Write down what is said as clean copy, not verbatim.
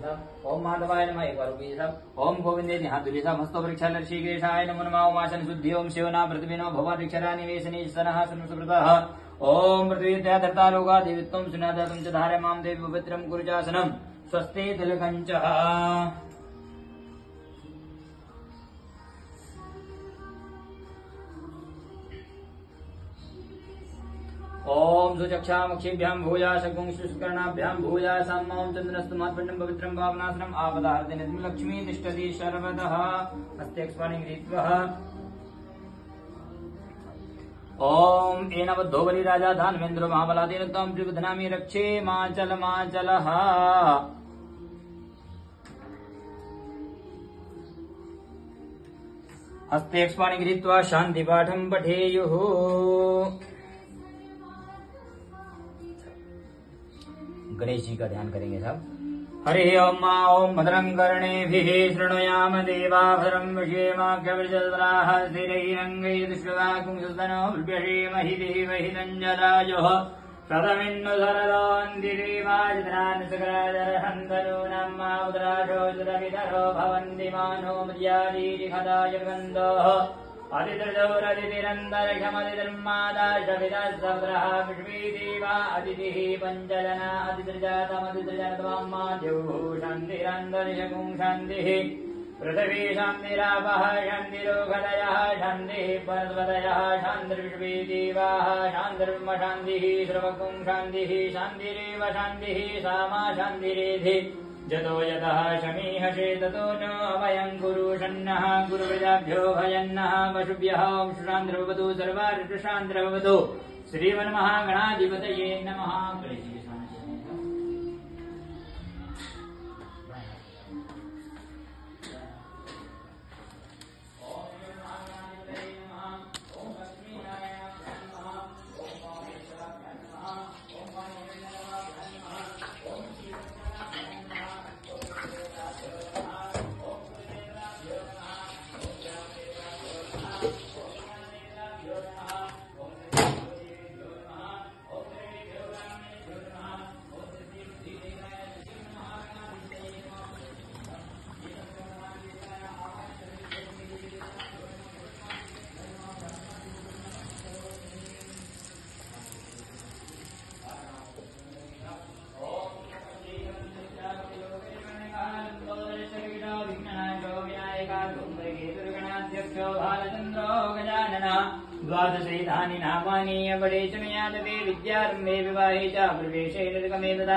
साहब। ओम माधवाय नमः एक बार रुकिए साहब। ओम गोविंदे हाथ धुलिए साहब। हस्तो वृक्षा ऋषिकेशाय नमो नमः। उमाशन शुद्धि ओम शिवना पृथ्वीनो भवा ऋक्षरा निवेशनी सनः सुनसुकृतः। ओम पृथ्वी धर्ता लोका देवित्वं सुनादतं च धारय मां देवी पवित्रं कुरुचासनं। स्वस्ति तिलकञ्च। ओम सुचक्षामुखीभ्यां भूया शकुंशुष्कर्णाभ्यां भूया साम्मां चन्द्रस्तु मात्पण्डं पवित्रं पावनासनम् आपदाहर्ते लक्ष्मी तिष्ठति सर्वतः। हस्ते गृहीत्वा ओम एनवद्धो बलिराजा धान्वेन्द्रो महाबलादीनत्वं त्रिबुधनामी रक्षे माचलः। हस्ते गृहीत्वा शान्तिपाठं पठेयुः। गणेश जी का ध्यान करेंगे साहब। हरि ओम ओम भद्रं कर्णेभिः शृणुयाम देवा भद्रं विषेमाख्यवृषद्वराः स्थिरैरङ्गैर्दुष्टवाकुंसुतनो बिभ्यषेमहि देवहि तञ्जराजः शतमिन्नु सरदोऽन्दिदेवाजित्रान् सकराजरहन्तनूनं मा उद्राशो जुरविधरो भवन्ति मानो मर्यादीरिखदाय गन्धः अतिथिरन्दर्घमतिधर्मादाशविदः विश्वे देवा अतिथिः पञ्चजना अतिथ्रजातमतिथ्रजनत्वां शान्तिरन्तरिषकुं शान्तिः पृथिवी शान्तिरापः शान्तिरोगदयः शान्तिः परस्पतयः शान्तिर्विश्वे देवाः शान्तिर्ब्रह्म शान्तिः सर्वकुं शान्तिः शान्तिरेव शान्तिः सामा शान्तिरेधि जतो यतः शमीहसे ततो न अभयं कुरु शन्नः गुरुप्रजाभ्यो भयन्नः पशुभ्यः ओं शान्तिर्भवतु सर्वार्षशान्तिर्भवतु। श्रीमन्महागणाधिपतये नमः। द्वादशैतानि नामानि अपडेशमयादवे विद्यारम्भे विवाहे च प्रवेशे निर्गमे